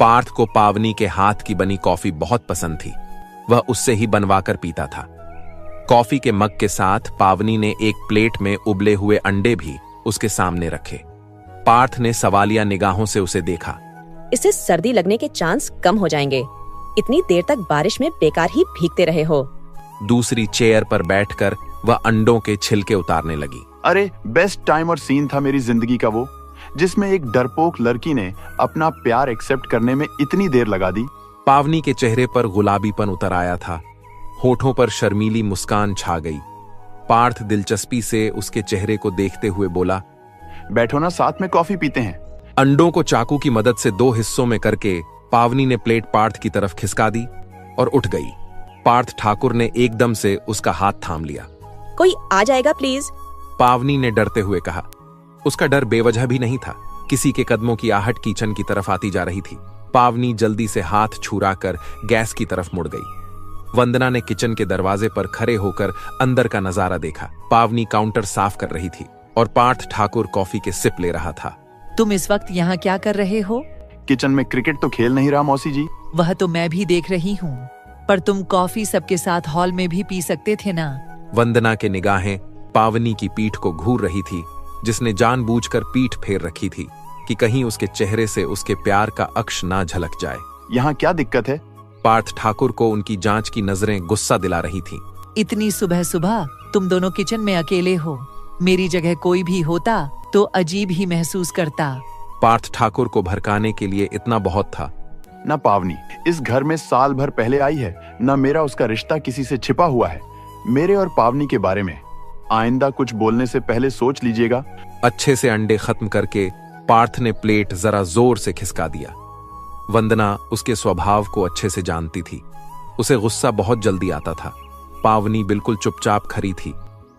पार्थ को पावनी के हाथ की बनी कॉफी बहुत पसंद थी। वह उससे ही बनवाकर पीता था। कॉफी के मग के साथ पावनी ने एक प्लेट में उबले हुए अंडे भी उसके सामने रखे। पार्थ ने सवालिया निगाहों से उसे देखा। इससे सर्दी लगने के चांस कम हो जाएंगे। इतनी देर तक बारिश में बेकार ही भीगते रहे हो। दूसरी चेयर पर बैठकर वह अंडों के छिलके उतारने लगी। अरे बेस्ट टाइम और सीन था मेरी जिंदगी का वो, जिसमें एक डरपोक लड़की ने अपना प्यार एक्सेप्ट करने में इतनी देर लगा दी। पावनी के चेहरे पर गुलाबीपन उतर आया था। होठों पर शर्मीली मुस्कान छा गई। पार्थ दिलचस्पी से उसके चेहरे को देखते हुए बोला, बैठो ना, साथ में कॉफी पीते हैं। अंडों को चाकू की मदद से 2 हिस्सों में करके पावनी ने प्लेट पार्थ की तरफ खिसका दी और उठ गई। पार्थ ठाकुर ने एकदम से उसका हाथ थाम लिया। कोई आ जाएगा प्लीज, पावनी ने डरते हुए कहा। उसका डर बेवजह भी नहीं था। किसी के कदमों की आहट किचन की तरफ आती जा रही थी। पावनी जल्दी से हाथ छुड़ाकर गैस की तरफ मुड़ गई। वंदना ने किचन के दरवाजे पर खड़े होकर अंदर का नजारा देखा। पावनी काउंटर साफ कर रही थी और पार्थ ठाकुर कॉफी के सिप ले रहा था। तुम इस वक्त यहाँ क्या कर रहे हो? किचन में क्रिकेट तो खेल नहीं रहा मौसी जी। वह तो मैं भी देख रही हूँ, पर तुम कॉफी सबके साथ हॉल में भी पी सकते थे ना। वंदना के निगाहें पावनी की पीठ को घूर रही थी, जिसने जानबूझकर पीठ फेर रखी थी कि कहीं उसके चेहरे से उसके प्यार का अक्ष ना झलक जाए। यहाँ क्या दिक्कत है? पार्थ ठाकुर को उनकी जांच की नजरें गुस्सा दिला रही थीं। इतनी सुबह सुबह तुम दोनों किचन में अकेले हो। मेरी जगह कोई भी होता तो अजीब ही महसूस करता। पार्थ ठाकुर को भड़काने के लिए इतना बहुत था। ना पावनी इस घर में साल भर पहले आई है, ना मेरा उसका रिश्ता किसी से छिपा हुआ है। मेरे और पावनी के बारे में आइंदा कुछ बोलने से पहले सोच लीजिएगा। अच्छे से अंडे खत्म करके पार्थ ने प्लेट जरा जोर से खिसका दिया। वंदना उसके स्वभाव को अच्छे से जानती थी। उसे गुस्सा बहुत जल्दी आता था। पावनी बिल्कुल चुपचाप खड़ी थी।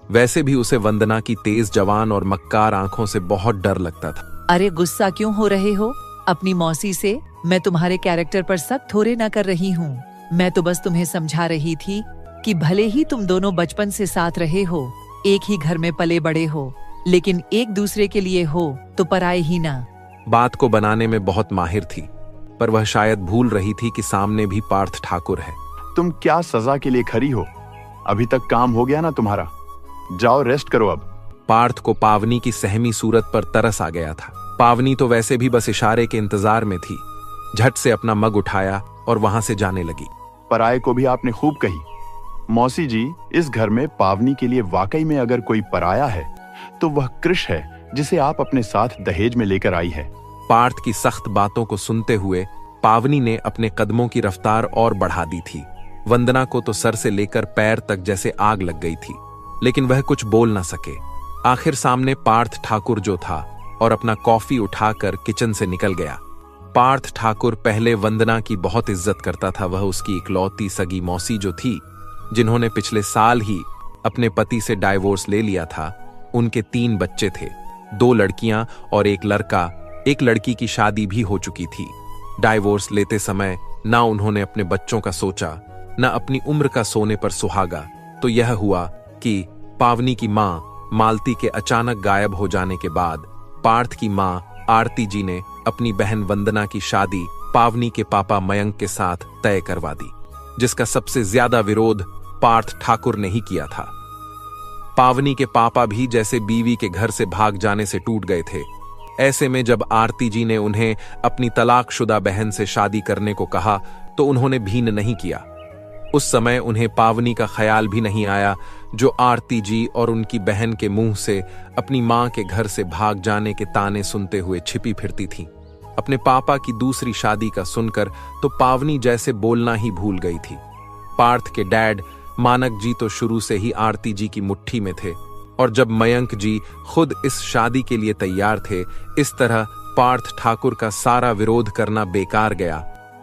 वैसे भी उसे वंदना की तेज जवान और मक्कार आंखों से बहुत डर लगता था। अरे गुस्सा क्यों हो रहे हो अपनी मौसी से? मैं तुम्हारे कैरेक्टर पर शक थोड़े ना कर रही हूँ। मैं तो बस तुम्हें समझा रही थी कि भले ही तुम दोनों बचपन से साथ रहे हो, एक ही घर में पले बड़े हो, लेकिन एक दूसरे के लिए हो तो पराए ही ना। बात को बनाने में बहुत माहिर थी, पर वह शायद भूल रही थी कि सामने भी पार्थ ठाकुर है। तुम क्या सजा के लिए खड़ी हो? अभी तक काम हो गया ना तुम्हारा, जाओ रेस्ट करो अब। पार्थ को पावनी की सहमी सूरत पर तरस आ गया था। पावनी तो वैसे भी बस इशारे के इंतजार में थी। झट से अपना मग उठाया और वहां से जाने लगी। पराये को भी आपने खूब कही। मौसी जी, इस घर में पावनी के लिए वाकई में अगर कोई पराया है तो वह कृष है, जिसे आप अपने साथ दहेज में लेकर आई है। पार्थ की सख्त बातों को सुनते हुए पावनी ने अपने कदमों की रफ्तार और बढ़ा दी थी। वंदना को तो सर से लेकर पैर तक जैसे आग लग गई थी, लेकिन वह कुछ बोल ना सके। आखिर सामने पार्थ ठाकुर जो था और अपना कॉफी उठाकर किचन से निकल गया। पार्थ ठाकुर पहले वंदना की बहुत इज्जत करता था। वह उसकी इकलौती सगी मौसी जो थी, जिन्होंने पिछले साल ही अपने पति से डाइवोर्स ले लिया था। उनके 3 बच्चे थे, 2 लड़कियां और 1 लड़का। एक लड़की की शादी भी हो चुकी थी। डाइवोर्स लेते समय ना उन्होंने अपने बच्चों का सोचा, ना अपनी उम्र का सोने पर सुहागा। तो यह हुआ कि पावनी की मां मालती के अचानक गायब हो जाने के बाद पार्थ की मां आरती जी ने अपनी बहन वंदना की शादी पावनी के पापा मयंक के साथ तय करवा दी, जिसका सबसे ज्यादा विरोध पार्थ ठाकुर ने ही किया था। पावनी के पापा भी जैसे बीवी के घर से भाग जाने से टूट गए थे। ऐसे में जब आरती जी ने उन्हें अपनी तलाकशुदा बहन से शादी करने को कहा तो उन्होंने भीन नहीं किया। उस समय उन्हें पावनी का ख्याल भी नहीं आया, जो आरती जी और उनकी बहन के मुंह से अपनी मां के घर से भाग जाने के ताने सुनते हुए छिपी फिरती थीं। अपने पापा की दूसरी शादी का सुनकर तो पावनी जैसे बोलना ही भूल गई थी। पार्थ के डैड मानक जी तो शुरू से ही आरती जी की मुट्ठी में थे, और जब मयंक जी खुद इस शादी के लिए तैयार थे, इस तरह पार्थ ठाकुर का सारा विरोध करना बेकार गया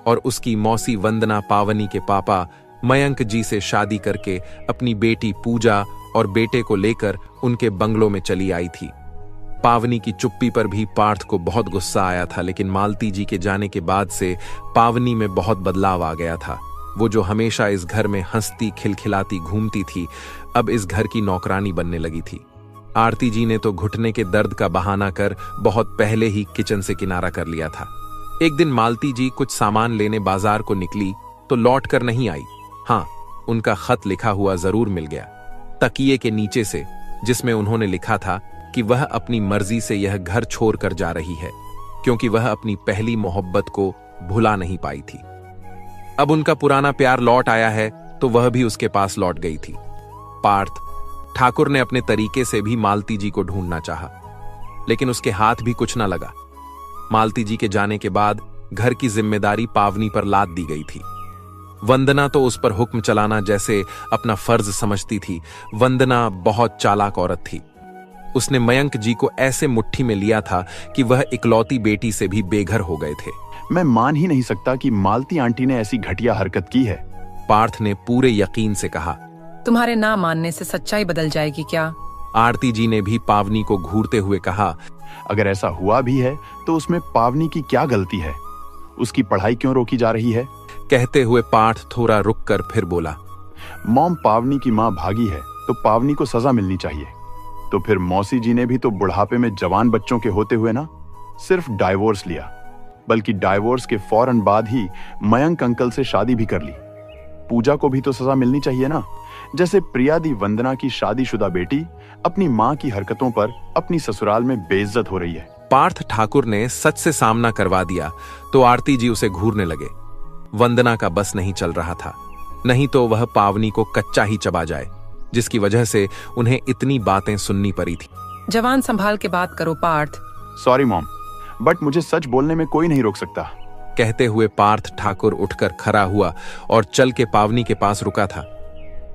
और उसकी मौसी वंदना पावनी के पापा मयंक जी से शादी करके अपनी बेटी पूजा और बेटे को लेकर उनके बंगलों में चली आई थी। पावनी की चुप्पी पर भी पार्थ को बहुत गुस्सा आया था, लेकिन मालती जी के जाने के बाद से पावनी में बहुत बदलाव आ गया था। वो जो हमेशा इस घर में हंसती खिलखिलाती घूमती थी, अब इस घर की नौकरानी बनने लगी थी। आरती जी ने तो घुटने के दर्द का बहाना कर बहुत पहले ही किचन से किनारा कर लिया था। एक दिन मालती जी कुछ सामान लेने बाजार को निकली तो लौट कर नहीं आई। हाँ, उनका खत लिखा हुआ जरूर मिल गया, तकिए के नीचे से, जिसमें उन्होंने लिखा था कि वह अपनी मर्जी से यह घर छोड़कर जा रही है, क्योंकि वह अपनी पहली मोहब्बत को भुला नहीं पाई थी। अब उनका पुराना प्यार लौट आया है तो वह भी उसके पास लौट गई थी। पार्थ ठाकुर ने अपने तरीके से भी मालती जी को ढूंढना चाहा, लेकिन उसके हाथ भी कुछ न लगा। मालती जी के जाने के बाद घर की जिम्मेदारी पावनी पर लाद दी गई थी। वंदना तो उस पर हुक्म चलाना जैसे अपना फर्ज समझती थी। वंदना बहुत चालाक औरत थी। उसने मयंक जी को ऐसे मुट्ठी में लिया था कि वह इकलौती बेटी से भी बेघर हो गए थे। मैं मान ही नहीं सकता कि मालती आंटी ने ऐसी घटिया हरकत की है। पार्थ ने पूरे यकीन से कहा। तुम्हारे ना मानने से सच्चाई बदल जाएगी क्या? आरती जी ने भी पावनी को घूरते हुए कहा। अगर ऐसा हुआ भी है तो उसमें पावनी की क्या गलती है? उसकी पढ़ाई क्यों रोकी जा रही है? कहते हुए पार्थ थोड़ा रुककर फिर बोला। मॉम पावनी की माँ भागी है तो पावनी को सजा मिलनी चाहिए। तो फिर मौसी जी ने भी तो बुढ़ापे में जवान बच्चों के होते हुए ना सिर्फ डाइवोर्स लिया, बल्कि डाइवोर्स के फौरन बाद ही मयंक अंकल से शादी भी कर ली। पूजा को भी तो सजा मिलनी चाहिए ना, जैसे प्रियादी वंदना की शादीशुदा बेटी अपनी माँ की हरकतों पर अपनी ससुराल में बेइज्जत हो रही है। पार्थ ठाकुर ने सच से सामना करवा दिया तो आरती जी उसे घूरने लगे। वंदना का बस नहीं चल रहा था, नहीं तो वह पावनी को कच्चा ही चबा जाए, जिसकी वजह से उन्हें इतनी बातें सुननी पड़ी थी। जवान संभाल के बात करो पार्थ। सॉरी मॉम, बट मुझे सच बोलने में कोई नहीं रोक सकता। कहते हुए पार्थ ठाकुर उठकर खड़ा हुआ और चल के पावनी के पास रुका था।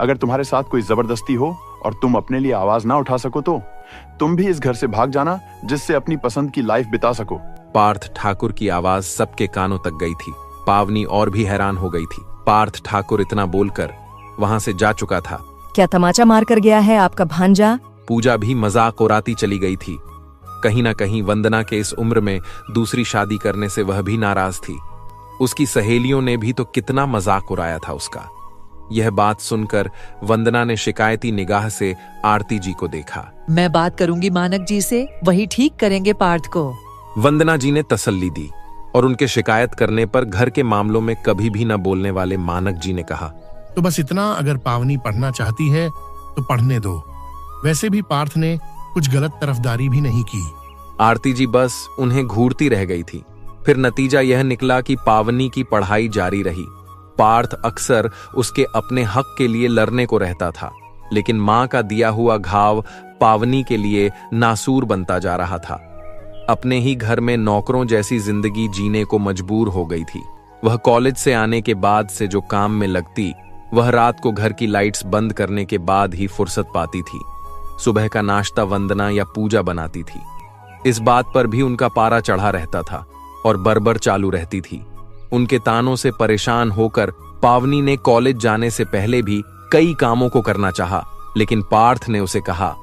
अगर तुम्हारे साथ कोई जबरदस्ती हो और तुम अपने लिए आवाज ना उठा सको तो तुम भी इस घर से भाग जाना, जिससे अपनी पसंद की लाइफ बिता सको। पार्थ ठाकुर की आवाज सबके कानों तक गई थी। पावनी और भी हैरान हो गई थी। पार्थ ठाकुर इतना बोलकर वहां से जा चुका था। क्या तमाचा मार कर गया है आपका भांजा? पूजा भी मजाक उड़ाती चली गई थी। कहीं ना कहीं वंदना के इस उम्र में दूसरी शादी करने से वह भी नाराज थी। उसकी सहेलियों ने भी तो कितना मजाक उड़ाया था उसका। यह बात सुनकर वंदना ने शिकायती निगाह से आरती जी को देखा। मैं बात करूंगी मानक जी से, वही ठीक करेंगे पार्थ को। वंदना जी ने तसल्ली दी और उनके शिकायत करने पर घर के मामलों में कभी भी न बोलने वाले मानक जी ने कहा, तो बस इतना, अगर पावनी पढ़ना चाहती है तो पढ़ने दो। वैसे भी पार्थ ने कुछ गलत तरफदारी भी नहीं की। आरती जी बस उन्हें घूरती रह गई थी। फिर नतीजा यह निकला कि पावनी की पढ़ाई जारी रही। पार्थ अक्सर उसके अपने हक के लिए लड़ने को रहता था, लेकिन मां का दिया हुआ घाव पावनी के लिए नासूर बनता जा रहा था। अपने ही घर में नौकरों जैसी जिंदगी जीने को मजबूर हो गई थी। वह कॉलेज से आने के बाद से जो काम में लगती, वह रात को घर की लाइट्स बंद करने के बाद ही फुर्सत पाती थी। सुबह का नाश्ता वंदना या पूजा बनाती थी। इस बात पर भी उनका पारा चढ़ा रहता था और बरबर चालू रहती थी। उनके तानों से परेशान होकर पावनी ने कॉलेज जाने से पहले भी कई कामों को करना चाहा, लेकिन पार्थ ने उसे कहा,